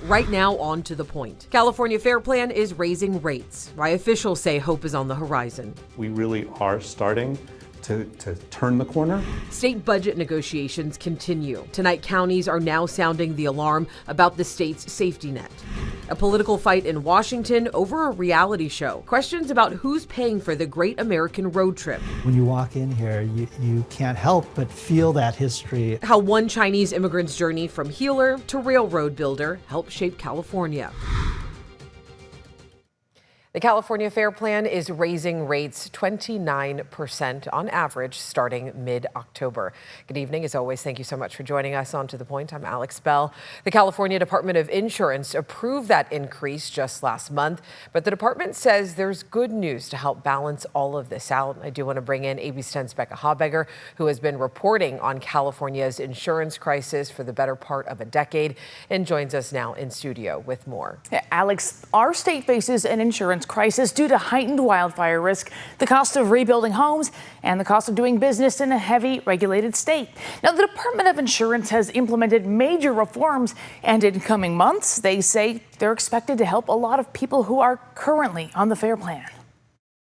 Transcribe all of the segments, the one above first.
Right now, on to the point. California Fair Plan is raising rates. Why officials say hope is on the horizon. We really are starting to turn the corner. State budget negotiations continue. Tonight, counties are now sounding the alarm about the state's safety net. A political fight in Washington over a reality show. Questions about who's paying for the Great American Road Trip. When you walk in here, you can't help but feel that history. How one Chinese immigrant's journey from healer to railroad builder helped shape California. The California Fair Plan is raising rates 29% on average starting mid-October. Good evening. As always, thank you so much for joining us on To the Point. I'm Alex Bell. The California Department of Insurance approved that increase just last month, but the department says there's good news to help balance all of this out. I do want to bring in ABC 10's Becca Habegger, who has been reporting on California's insurance crisis for the better part of a decade and joins us now in studio with more. Alex, our state faces an insurance crisis due to heightened wildfire risk, the cost of rebuilding homes, and the cost of doing business in a heavy regulated state. Now, the Department of Insurance has implemented major reforms, and in coming months, they say they're expected to help a lot of people who are currently on the Fair Plan.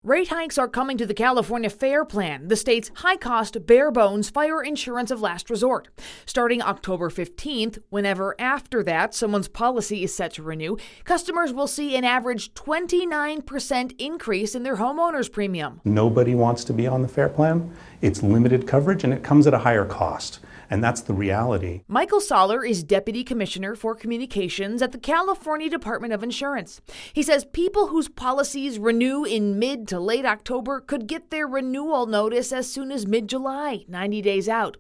Rate hikes are coming to the California Fair Plan, the state's high-cost, bare-bones fire insurance of last resort. Starting October 15th, whenever after that someone's policy is set to renew, customers will see an average 29% increase in their homeowner's premium. Nobody wants to be on the Fair Plan. It's limited coverage and it comes at a higher cost. And that's the reality. Michael Soller is Deputy Commissioner for Communications at the California Department of Insurance. He says people whose policies renew in mid to late October could get their renewal notice as soon as mid-July, 90 days out.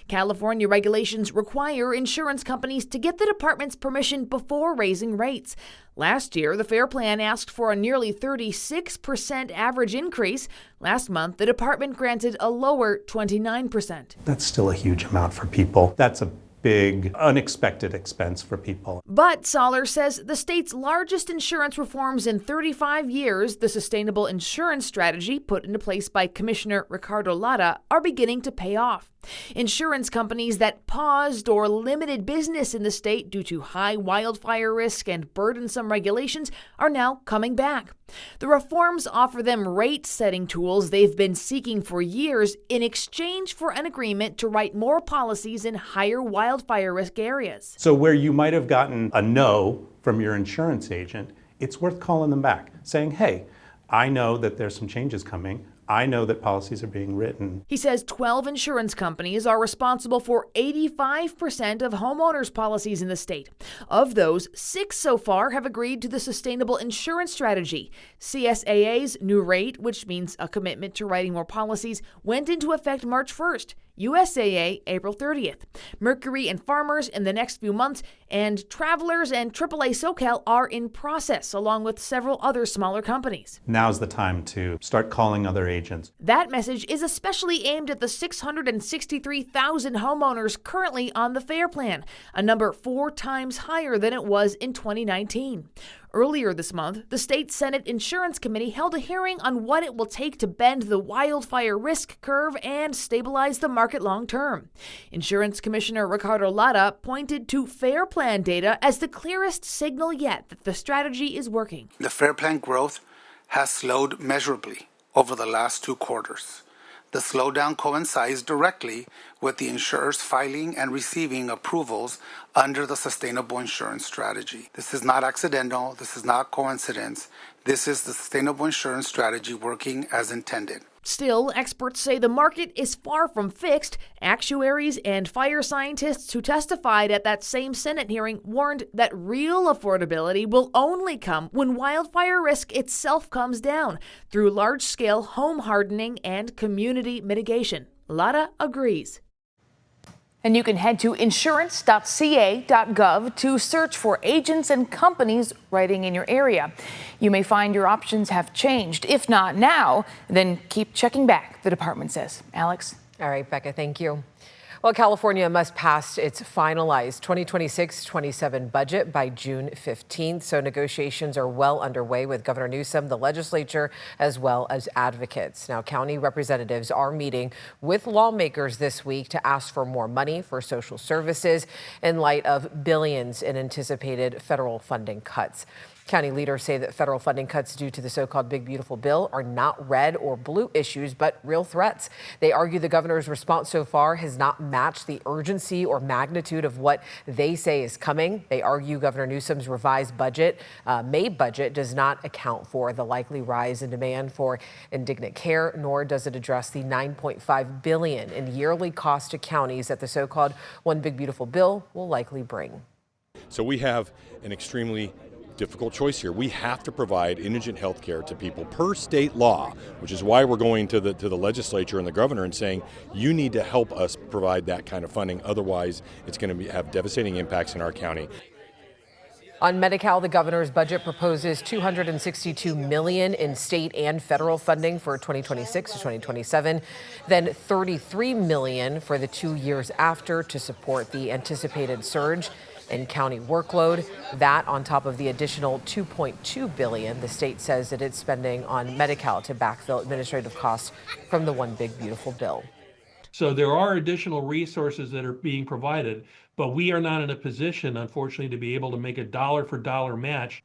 California regulations require insurance companies to get the department's permission before raising rates. Last year, the Fair Plan asked for a nearly 36% average increase. Last month, the department granted a lower 29%. That's still a huge amount for people. That's a big, unexpected expense for people. But Soller says the state's largest insurance reforms in 35 years, the sustainable insurance strategy put into place by Commissioner Ricardo Lara, are beginning to pay off. Insurance companies that paused or limited business in the state due to high wildfire risk and burdensome regulations are now coming back. The reforms offer them rate-setting tools they've been seeking for years in exchange for an agreement to write more policies in higher wildfire risk areas. So where you might have gotten a no from your insurance agent, it's worth calling them back, saying, hey, I know that there's some changes coming. I know that policies are being written. He says 12 insurance companies are responsible for 85% of homeowners' policies in the state. Of those, 6 so far have agreed to the sustainable insurance strategy. CSAA's new rate, which means a commitment to writing more policies, went into effect March 1st. USAA April 30th. Mercury and Farmers in the next few months, and Travelers and AAA SoCal are in process, along with several other smaller companies. Now's the time to start calling other agents. That message is especially aimed at the 663,000 homeowners currently on the Fair Plan, a number 4 times higher than it was in 2019. Earlier this month, the state Senate Insurance Committee held a hearing on what it will take to bend the wildfire risk curve and stabilize the market long term. Insurance Commissioner Ricardo Lara pointed to Fair Plan data as the clearest signal yet that the strategy is working. The Fair Plan growth has slowed measurably over the last 2 quarters. The slowdown coincides directly with the insurers filing and receiving approvals under the sustainable insurance strategy. This is not accidental. This is not coincidence. This is the sustainable insurance strategy working as intended. Still, experts say the market is far from fixed. Actuaries and fire scientists who testified at that same Senate hearing warned that real affordability will only come when wildfire risk itself comes down through large-scale home hardening and community mitigation. Lara agrees. And you can head to insurance.ca.gov to search for agents and companies writing in your area. You may find your options have changed. If not now, then keep checking back, the department says. Alex? All right, Becca, thank you. Well, California must pass its finalized 2026-27 budget by June 15th. So negotiations are well underway with Governor Newsom, the legislature, as well as advocates. Now, county representatives are meeting with lawmakers this week to ask for more money for social services in light of billions in anticipated federal funding cuts. County leaders say that federal funding cuts due to the so-called Big Beautiful Bill are not red or blue issues, but real threats. They argue the governor's response so far has not matched the urgency or magnitude of what they say is coming. They argue Governor Newsom's revised budget, May budget, does not account for the likely rise in demand for indignant care, nor does it address the $9.5 billion in yearly cost to counties that the so-called One Big Beautiful Bill will likely bring. So we have an extremely difficult choice here. We have to provide indigent health care to people per state law, which is why we're going to the legislature and the governor and saying, you need to help us provide that kind of funding. Otherwise, it's going to have devastating impacts in our county. On Medi-Cal, the governor's budget proposes $262 million in state and federal funding for 2026 to 2027, then $33 million for the 2 years after to support the anticipated surge in county workload. That on top of the additional $2.2 billion the state says that it's spending on Medi-Cal to backfill administrative costs from the One Big Beautiful Bill. So there are additional resources that are being provided, but we are not in a position, unfortunately, to be able to make a dollar for dollar match.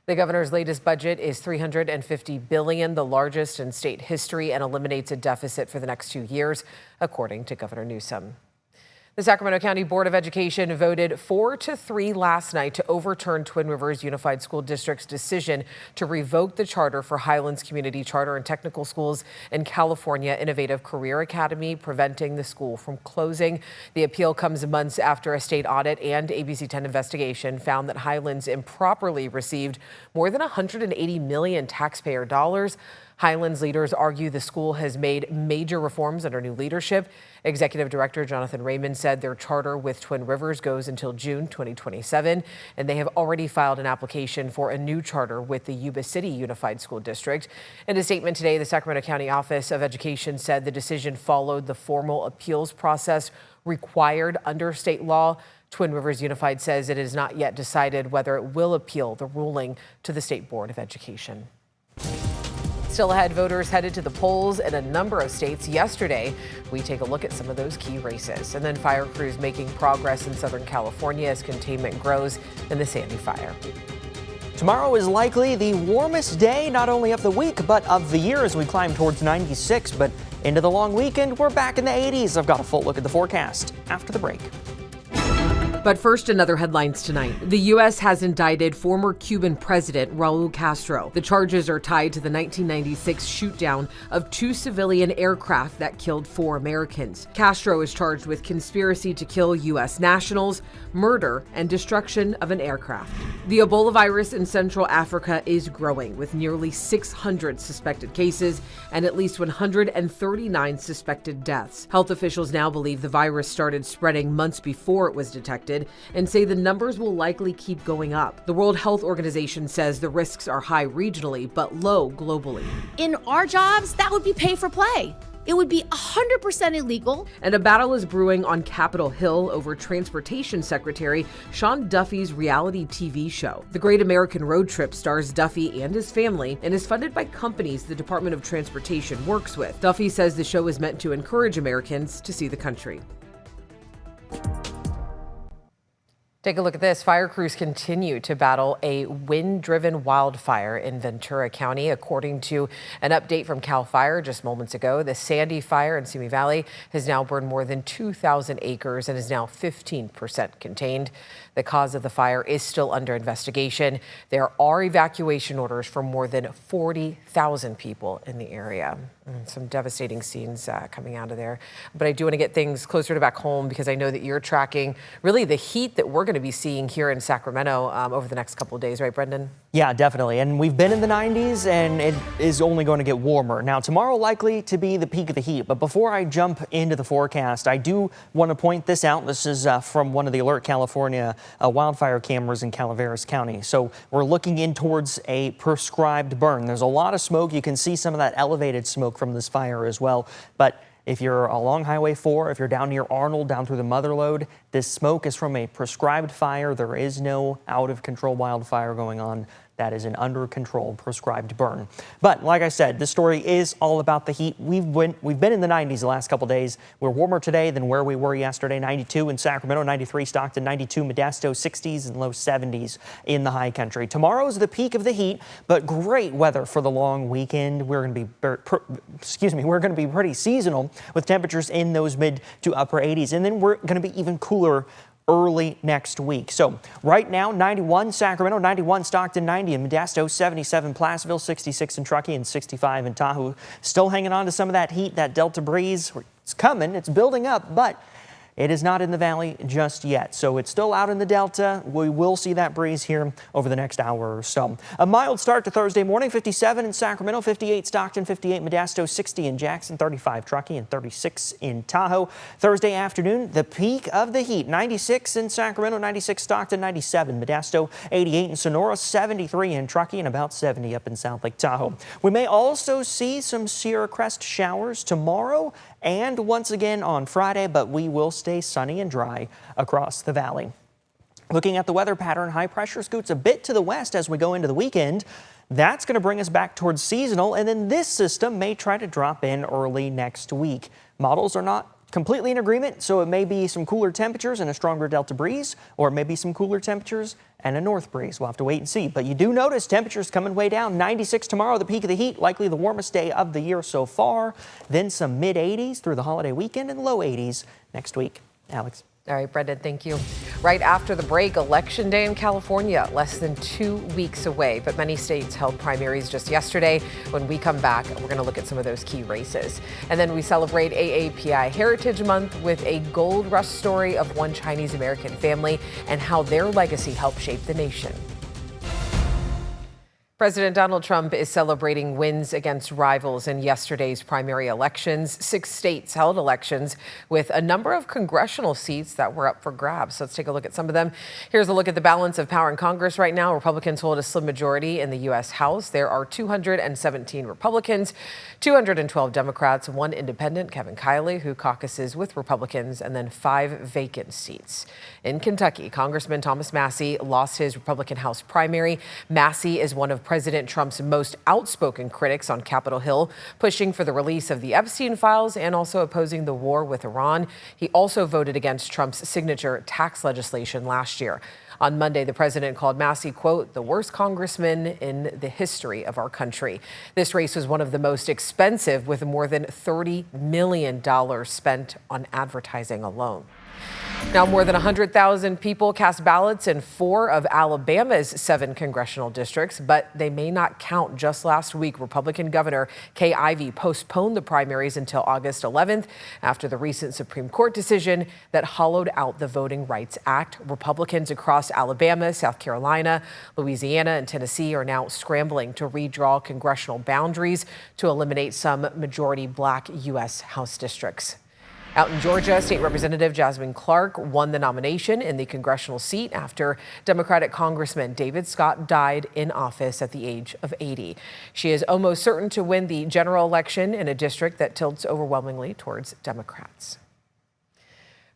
The governor's latest budget is $350 billion, the largest in state history, and eliminates a deficit for the next 2 years, according to Governor Newsom. The Sacramento County Board of Education voted 4-3 last night to overturn Twin Rivers Unified School District's decision to revoke the charter for Highlands Community Charter and Technical Schools and California Innovative Career Academy, preventing the school from closing. The appeal comes months after a state audit and ABC 10 investigation found that Highlands improperly received more than $180 million taxpayer dollars. Highlands leaders argue the school has made major reforms under new leadership. Executive Director Jonathan Raymond said their charter with Twin Rivers goes until June 2027, and they have already filed an application for a new charter with the Yuba City Unified School District. In a statement today, the Sacramento County Office of Education said the decision followed the formal appeals process required under state law. Twin Rivers Unified says it has not yet decided whether it will appeal the ruling to the State Board of Education. Still ahead, voters headed to the polls in a number of states yesterday. We take a look at some of those key races. And then fire crews making progress in Southern California as containment grows in the Sandy fire. Tomorrow is likely the warmest day, not only of the week, but of the year as we climb towards 96. But into the long weekend, we're back in the 80s. I've got a full look at the forecast after the break. But first, another headlines tonight. The U.S. has indicted former Cuban President Raul Castro. The charges are tied to the 1996 shoot-down of 2 civilian aircraft that killed 4 Americans. Castro is charged with conspiracy to kill U.S. nationals, murder, and destruction of an aircraft. The Ebola virus in Central Africa is growing, with nearly 600 suspected cases and at least 139 suspected deaths. Health officials now believe the virus started spreading months before it was detected, and say the numbers will likely keep going up. The World Health Organization says the risks are high regionally, but low globally. In our jobs, that would be pay for play. It would be 100% illegal. And a battle is brewing on Capitol Hill over Transportation Secretary Sean Duffy's reality TV show. The Great American Road Trip stars Duffy and his family and is funded by companies the Department of Transportation works with. Duffy says the show is meant to encourage Americans to see the country. Take a look at this. Fire crews continue to battle a wind-driven wildfire in Ventura County. According to an update from CAL FIRE just moments ago, the Sandy fire in Simi Valley has now burned more than 2,000 acres and is now 15% contained. The cause of the fire is still under investigation. There are evacuation orders for more than 40,000 people in the area. Some devastating scenes coming out of there. But I do want to get things closer to back home because I know that you're tracking really the heat that we're going to be seeing here in Sacramento over the next couple of days, right, Brendan? Yeah, definitely. And we've been in the 90s and it is only going to get warmer. Now, tomorrow likely to be the peak of the heat. But before I jump into the forecast, I do want to point this out. This is from one of the Alert California wildfire cameras in Calaveras County. So we're looking in towards a prescribed burn. There's a lot of smoke. You can see some of that elevated smoke from this fire as well. But If you're along Highway 4, if you're down near Arnold, down through the Motherlode, this smoke is from a prescribed fire. There is no out-of-control wildfire going on. That is an under-control prescribed burn. But like I said, this story is all about the heat. We've been in the 90s the last couple days. We're warmer today than where we were yesterday. 92 in Sacramento, 93 Stockton, 92 Modesto, 60s and low 70s in the high country. Tomorrow's the peak of the heat, but great weather for the long weekend. We're going to be pretty seasonal with temperatures in those mid to upper 80s, and then we're going to be even cooler early next week. So right now, 91 Sacramento, 91 Stockton, 90 in Modesto, 77 Placerville, 66 in Truckee, and 65 in Tahoe. Still hanging on to some of that heat, that Delta breeze. It's coming, it's building up, but it is not in the valley just yet. So it's still out in the Delta. We will see that breeze here over the next hour or so. A mild start to Thursday morning, 57 in Sacramento, 58 Stockton, 58 Modesto, 60 in Jackson, 35 Truckee, and 36 in Tahoe. Thursday afternoon, the peak of the heat, 96 in Sacramento, 96 Stockton, 97 Modesto, 88 in Sonora, 73 in Truckee, and about 70 up in South Lake Tahoe. We may also see some Sierra Crest showers tomorrow and once again on Friday, but we will stay sunny and dry across the valley. Looking at the weather pattern, high pressure scoots a bit to the west as we go into the weekend. That's going to bring us back towards seasonal, and then this system may try to drop in early next week. Models are not completely in agreement, so it may be some cooler temperatures and a stronger Delta breeze, or it may be some cooler temperatures and a north breeze. We'll have to wait and see. But you do notice temperatures coming way down. 96 tomorrow, the peak of the heat, likely the warmest day of the year so far. Then some mid-80s through the holiday weekend and low 80s next week. Alex. All right, Brendan, thank you. Right after the break, Election Day in California, less than 2 weeks away. But many states held primaries just yesterday. When we come back, we're going to look at some of those key races. And then we celebrate AAPI Heritage Month with a gold rush story of one Chinese-American family and how their legacy helped shape the nation. President Donald Trump is celebrating wins against rivals in yesterday's primary elections. 6 states held elections with a number of congressional seats that were up for grabs. So let's take a look at some of them. Here's a look at the balance of power in Congress right now. Republicans hold a slim majority in the U.S. House. There are 217 Republicans, 212 Democrats, 1 independent, Kevin Kiley, who caucuses with Republicans, and then 5 vacant seats. In Kentucky, Congressman Thomas Massie lost his Republican House primary. Massie is one of President Trump's most outspoken critics on Capitol Hill, pushing for the release of the Epstein files and also opposing the war with Iran. He also voted against Trump's signature tax legislation last year. On Monday, the president called Massie, quote, the worst congressman in the history of our country. This race was one of the most expensive, with more than $30 million spent on advertising alone. Now, more than 100,000 people cast ballots in 4 of Alabama's 7 congressional districts, but they may not count. Just last week, Republican Governor Kay Ivey postponed the primaries until August 11th after the recent Supreme Court decision that hollowed out the Voting Rights Act. Republicans across Alabama, South Carolina, Louisiana, and Tennessee are now scrambling to redraw congressional boundaries to eliminate some majority black U.S. House districts. Out in Georgia, State Representative Jasmine Clark won the nomination in the congressional seat after Democratic Congressman David Scott died in office at the age of 80. She is almost certain to win the general election in a district that tilts overwhelmingly towards Democrats.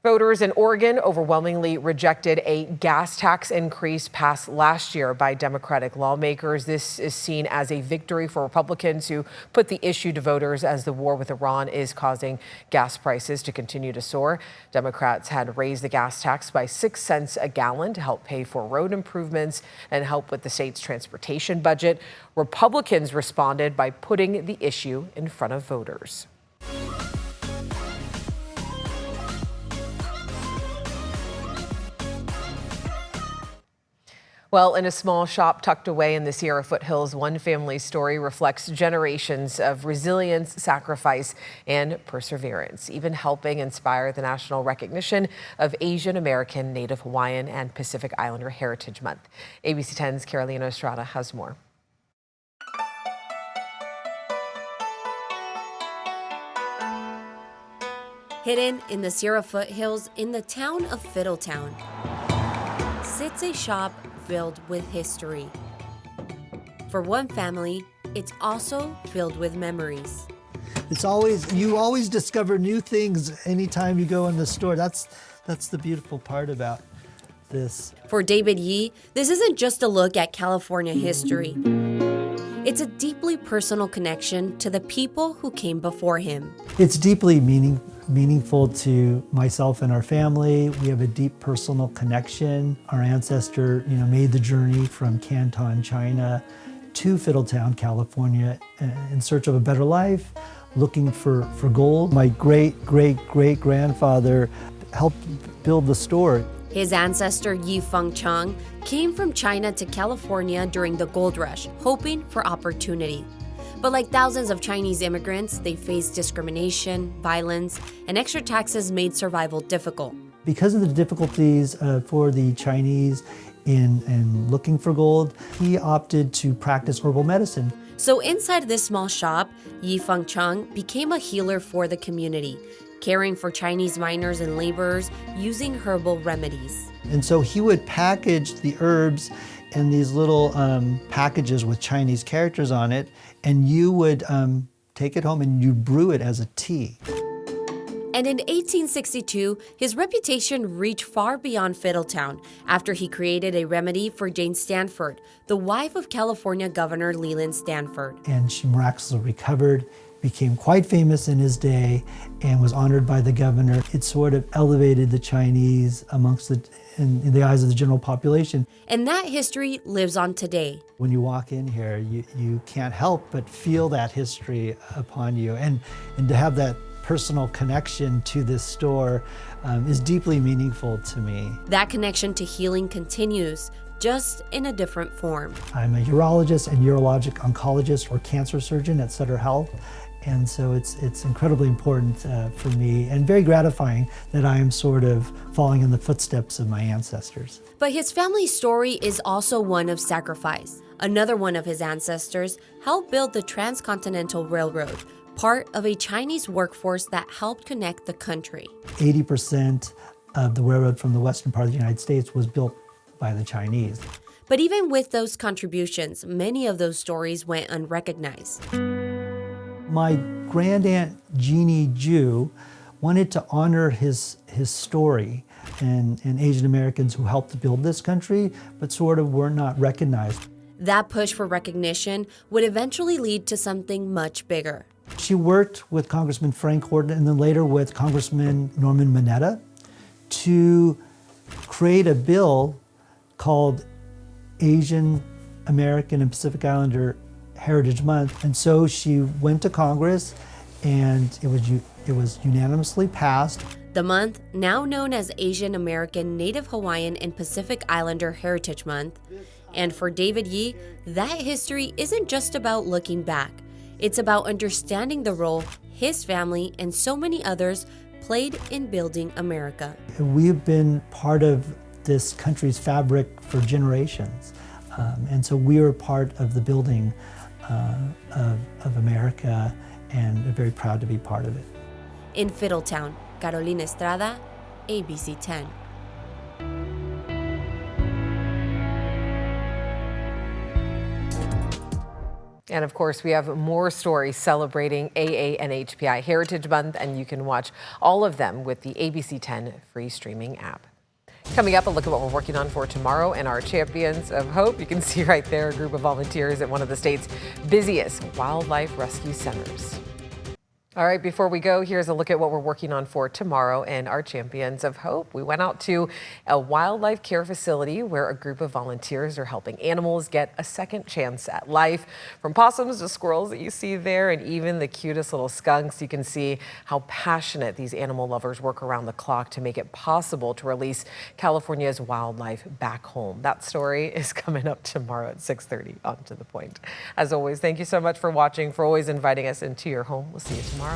Voters in Oregon overwhelmingly rejected a gas tax increase passed last year by Democratic lawmakers. This is seen as a victory for Republicans who put the issue to voters as the war with Iran is causing gas prices to continue to soar. Democrats had raised the gas tax by 6 cents a gallon to help pay for road improvements and help with the state's transportation budget. Republicans responded by putting the issue in front of voters. Well, in a small shop tucked away in the Sierra foothills, one family's story reflects generations of resilience, sacrifice, and perseverance, even helping inspire the national recognition of Asian American, Native Hawaiian, and Pacific Islander Heritage Month. ABC 10's Carolina Estrada has more. Hidden in the Sierra foothills in the town of Fiddletown sits a shop filled with history. For one family, it's also filled with memories. You always discover new things anytime you go in the store. That's the beautiful part about this. For David Yi, this isn't just a look at California history. It's a deeply personal connection to the people who came before him. It's deeply meaningful to myself and our family. We have a deep personal connection. Our ancestor, made the journey from Canton, China, to Fiddletown, California, in search of a better life, looking for gold. My great-great-great-grandfather helped build the store. His ancestor Yi Fengchang came from China to California during the gold rush, hoping for opportunity. But like thousands of Chinese immigrants, they faced discrimination, violence, and extra taxes made survival difficult. Because of the difficulties for the Chinese in looking for gold, he opted to practice herbal medicine. So inside this small shop, Yi Fengchang became a healer for the community, caring for Chinese miners and laborers using herbal remedies. And so he would package the herbs in these little packages with Chinese characters on it, and you would take it home and you brew it as a tea. And in 1862, his reputation reached far beyond Fiddletown after he created a remedy for Jane Stanford, the wife of California Governor Leland Stanford. And she miraculously recovered, became quite famous in his day, and was honored by the governor. It sort of elevated the Chinese in the eyes of the general population. And that history lives on today. When you walk in here, you can't help but feel that history upon you. And to have that personal connection to this store is deeply meaningful to me. That connection to healing continues, just in a different form. I'm a urologist and urologic oncologist or cancer surgeon at Sutter Health. And so it's incredibly important for me and very gratifying that I am sort of following in the footsteps of my ancestors. But his family's story is also one of sacrifice. Another one of his ancestors helped build the Transcontinental Railroad, part of a Chinese workforce that helped connect the country. 80% of the railroad from the western part of the United States was built by the Chinese. But even with those contributions, many of those stories went unrecognized. My grandaunt Jeannie Ju wanted to honor his story and Asian Americans who helped to build this country, but sort of were not recognized. That push for recognition would eventually lead to something much bigger. She worked with Congressman Frank Horton and then later with Congressman Norman Mineta to create a bill called Asian American and Pacific Islander Heritage Month. And so she went to Congress and it was unanimously passed. The month, now known as Asian American, Native Hawaiian, and Pacific Islander Heritage Month. And for David Yi, that history isn't just about looking back. It's about understanding the role his family and so many others played in building America. We've been part of this country's fabric for generations. And so we are part of the building of America and are very proud to be part of it. In Fiddletown, Carolina Estrada, ABC 10. And of course, we have more stories celebrating AA and HPI Heritage Month, and you can watch all of them with the ABC 10 free streaming app. Coming up, a look at what we're working on for tomorrow and our Champions of Hope. You can see right there a group of volunteers at one of the state's busiest wildlife rescue centers. All right, before we go, here's a look at what we're working on for tomorrow and our Champions of Hope. We went out to a wildlife care facility where a group of volunteers are helping animals get a second chance at life. From possums to squirrels that you see there, and even the cutest little skunks, you can see how passionate these animal lovers work around the clock to make it possible to release California's wildlife back home. That story is coming up tomorrow at 6:30 on To The Point. As always, thank you so much for watching, for always inviting us into your home. We'll see you tomorrow.